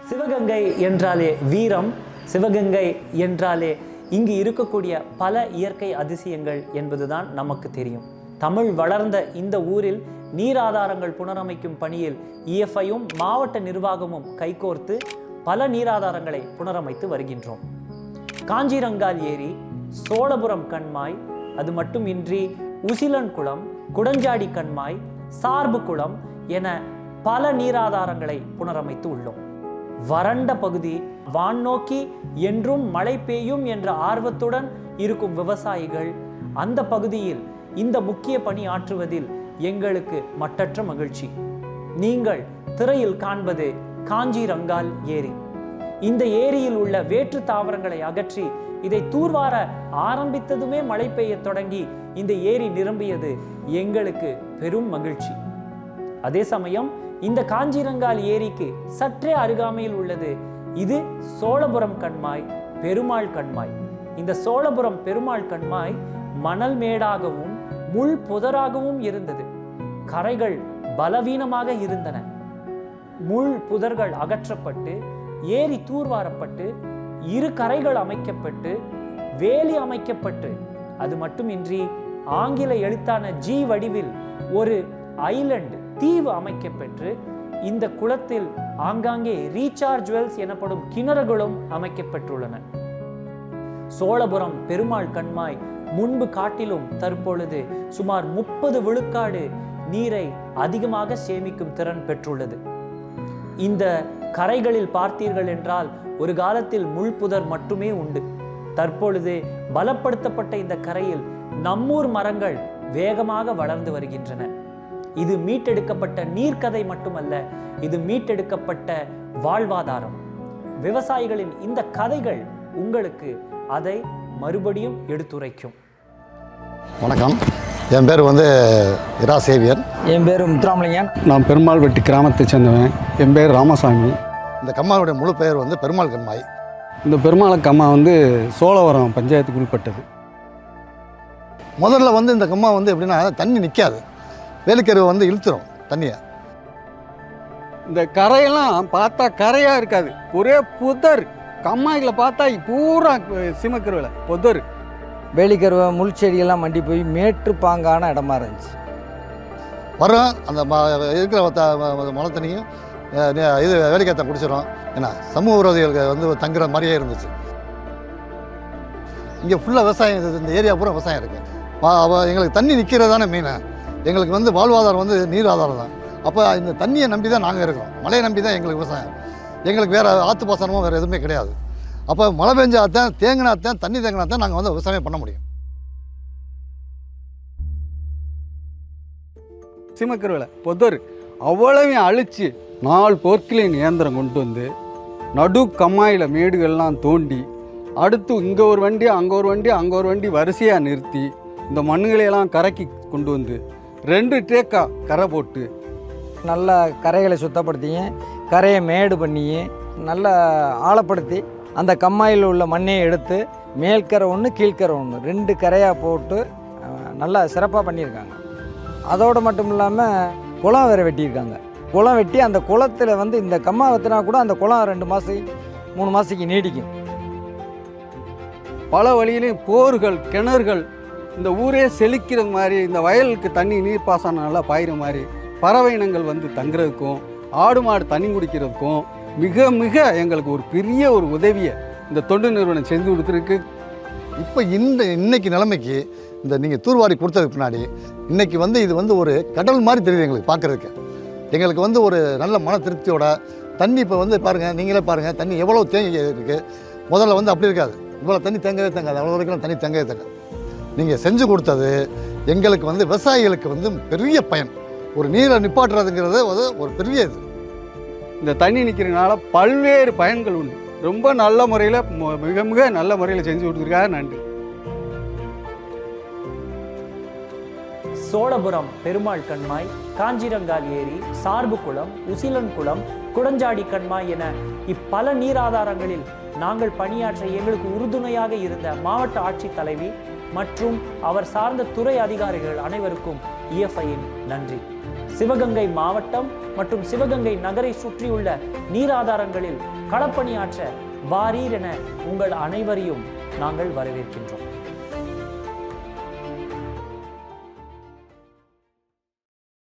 சிவகங்கை என்றாலே வீரம், சிவகங்கை என்றாலே இங்கு இருக்கக்கூடிய பல இயற்கை அதிசயங்கள் என்பதுதான் நமக்கு தெரியும். தமிழ் வளர்ந்த இந்த ஊரில் நீர் ஆதாரங்கள் புனரமைக்கும் பணியில் இஎஃப்ஐயும் மாவட்ட நிர்வாகமும் கைகோர்த்து பல நீராதாரங்களை புனரமைத்து வருகின்றோம். காஞ்சிரங்கால் ஏரி, சோழபுரம் கண்மாய், அது மட்டுமின்றி உசிலன் குளம், குடஞ்சாடி கண்மாய், சார்பு குளம் என பல நீராதாரங்களை புனரமைத்து உள்ளோம். வறண்ட பகுதி, வான் நோக்கி என்றும் மழை பெய்யும் என்ற ஆர்வத்துடன் இருக்கும் விவசாயிகள் அந்த பகுதியில் இந்த முக்கிய பணி ஆற்றுவதில் எங்களுக்கு மட்டற்ற மகிழ்ச்சி. நீங்கள் திரையில் காண்பது காஞ்சிரங்கால் ஏரி. இந்த ஏரியில் உள்ள வேற்று தாவரங்களை அகற்றி இதை தூர்வார ஆரம்பித்ததுமே மழை பெய்ய தொடங்கி இந்த ஏரி நிரம்பியது எங்களுக்கு பெரும் மகிழ்ச்சி. அதே சமயம் இந்த காஞ்சிரங்கால் ஏரிக்கு சற்றே அருகாமையில் உள்ளது இது சோழபுரம் கண்மாய், பெருமாள் கண்மாய். இந்த சோழபுரம் பெருமாள் கண்மாய் மணல் மேடாகவும் முள் புதராகவும் இருந்தது. கரைகள் பலவீனமாக இருந்தன. முள் புதர்கள் அகற்றப்பட்டு ஏரி தூர்வாரப்பட்டு இரு கரைகள் அமைக்கப்பட்டு வேலி அமைக்கப்பட்டு, அது மட்டுமின்றி ஆங்கில எழுத்தான ஜி வடிவில் ஒரு ஐலண்ட் தீவு அமைக்கப்பெற்று இந்த குளத்தில் ஆங்காங்கே ரீசார்ஜ் வெல்ஸ் எனப்படும் கிணறுகளும் அமைக்கப்பட்டுள்ளன. சோழபுரம் பெருமாள் கண்மாய் முன்பு காட்டிலும் தற்பொழுது சுமார் 30 விழுக்காடு நீரை அதிகமாக சேமிக்கும் திறன் பெற்றுள்ளது. இந்த கரைகளில் பார்த்தீர்கள் என்றால் ஒரு காலத்தில் முள்புதர் மட்டுமே உண்டு. தற்பொழுது பலப்படுத்தப்பட்ட இந்த கரையில் நம்மூர் மரங்கள் வேகமாக வளர்ந்து வருகின்றன. இது மீட்டெடுக்கப்பட்ட நீர்க்கதை மட்டுமல்ல, இது மீட்டெடுக்கப்பட்ட வாழ்வாதாரம். விவசாயிகளின் இந்த கதைகள் உங்களுக்கு அதை மறுபடியும் எடுத்துரைக்கும். வணக்கம், என் பேர் இரா சேவியர். என் பேர் முத்துராமலிங்கன். நான் பெருமாள் வெட்டி கிராமத்தை சேர்ந்தவன். என் பேர் ராமசாமி. இந்த கம்மாவுடைய முழு பெயர் பெருமாள் கண்மாய். இந்த பெருமாள் கம்மா சோழவரம் பஞ்சாயத்துக்கு உட்பட்டது. முதல்ல இந்த கம்மா எப்படின்னா தண்ணி நிற்காது, வேலிக்கருவை இழுத்துரும் தண்ணியை. இந்த கரையெல்லாம் பார்த்தா கரையாக இருக்காது, ஒரே புதர். கம்மாய்களை பார்த்தா பூரா சிமக்கருவில் புதர். வேலிக்கருவை முள் செடியெல்லாம் மண்டி போய் மேற்று பாங்கான இடமா இருந்துச்சு. வரும் அந்த இருக்கிற மழை தண்ணியும் இது வேலிக்கத்தை குடிச்சிடும். ஏன்னா சமூக விரோதிகளுக்கு தங்குற மாதிரியே இருந்துச்சு. இங்கே ஃபுல்லாக விவசாயம், இந்த ஏரியா பூரா விவசாயம் இருக்குது. எங்களுக்கு தண்ணி நிற்கிறதானே மெயின். எங்களுக்கு வாழ்வாதாரம் நீர் ஆதாரம் தான். அப்போ இந்த தண்ணியை நம்பி தான் நாங்கள் இருக்கோம். மழையை நம்பி தான் எங்களுக்கு விவசாயம். எங்களுக்கு வேறு ஆற்று பாசனமும் வேறு எதுவுமே கிடையாது. அப்போ மழை பெஞ்சாத்தான், தேங்கினாத்தான், தண்ணி தேங்கினாத்தான் நாங்கள் விவசாயம் பண்ண முடியும். சிமக்கருவில் புதர் அவ்வளவையும் அழித்து 4 போர்க்கிலைன் இயந்திரம் கொண்டு நடு கம்மாயில் மேடுகள்லாம் தோண்டி, அடுத்து இங்கே ஒரு வண்டி, அங்கே ஒரு வண்டி, அங்கே ஒரு வண்டி வரிசையாக நிறுத்தி இந்த மண்ணுகளையெல்லாம் கரைக்கி கொண்டு 2 ட்ரேக்கா கரை போட்டு நல்லா கரைகளை சுத்தப்படுத்தி, கரையை மேடு பண்ணி, நல்லா ஆழப்படுத்தி அந்த கம்மாயில் உள்ள மண்ணையை எடுத்து மேல்கரை ஒன்று கீழ்கரை ஒன்று 2 கரையாக போட்டு நல்லா சிறப்பாக பண்ணியிருக்காங்க. அதோடு மட்டும் இல்லாமல் குளம் வேறு வெட்டியிருக்காங்க. குளம் வெட்டி அந்த குளத்தில் இந்த கம்மா வெத்தினா கூட அந்த குளம் 2 மாதம் 3 மாதத்துக்கு நீடிக்கும். பல வழியிலையும் போர்கள், கிணறுகள், இந்த ஊரே செழிக்கிற மாதிரி, இந்த வயலுக்கு தண்ணி நீர் பாசனம் நல்லா பாயிற மாதிரி, பறவை இனங்கள் தங்குறதுக்கும் ஆடு மாடு தண்ணி குடிக்கிறதுக்கும் மிக மிக எங்களுக்கு ஒரு பெரிய ஒரு உதவியை இந்த தொண்டு நிறுவனம் செஞ்சு கொடுத்துருக்கு. இப்போ இன்னைக்கு நிலைமைக்கு நீங்கள் தூர்வாரி கொடுத்ததுக்கு பின்னாடி இன்னைக்கு இது ஒரு கடல் மாதிரி தெரியுது எங்களுக்கு பார்க்குறதுக்கு. எங்களுக்கு ஒரு நல்ல மன திருப்தியோட தண்ணி இப்போ பாருங்கள், நீங்களே பாருங்கள் தண்ணி எவ்வளோ தேங்கி இருக்குது. முதல்ல அப்படி இருக்காது, இவ்வளோ தண்ணி தேங்கவே தேங்காது, அவ்வளோ வரைக்கும் தண்ணி தேங்கவே தேங்காது. நீங்கள் செஞ்சு கொடுத்தது எங்களுக்கு விவசாயிகளுக்கு பெரிய பயன். ஒரு நீரை நிப்பாட்டுறதுங்கிறது ஒரு பெரிய இது. இந்த தண்ணி நிற்கிறதுனால பல்வேறு பயன்கள் உண்டு. ரொம்ப நல்ல முறையில், மிக மிக நல்ல முறையில் செஞ்சு கொடுத்துருக்காங்க. நன்றி. சோழபுரம் பெருமாள் கண்மாய், காஞ்சிரங்கால் ஏரி, சார்பு குளம், உசிலன் குளம், குடஞ்சாடி கண்மாய் என இப்பல நீராதாரங்களில் நாங்கள் பணியாற்ற எங்களுக்கு உறுதுணையாக இருந்த மாவட்ட ஆட்சித் தலைவி மற்றும் அவர் சார்ந்த துறை அதிகாரிகள் அனைவருக்கும் EFIயின் நன்றி. சிவகங்கை மாவட்டம் மற்றும் சிவகங்கை நகரை சுற்றியுள்ள நீராதாரங்களில் களப்பணியாற்ற வாரீர் என உங்கள் அனைவரையும் நாங்கள் வரவேற்கின்றோம்.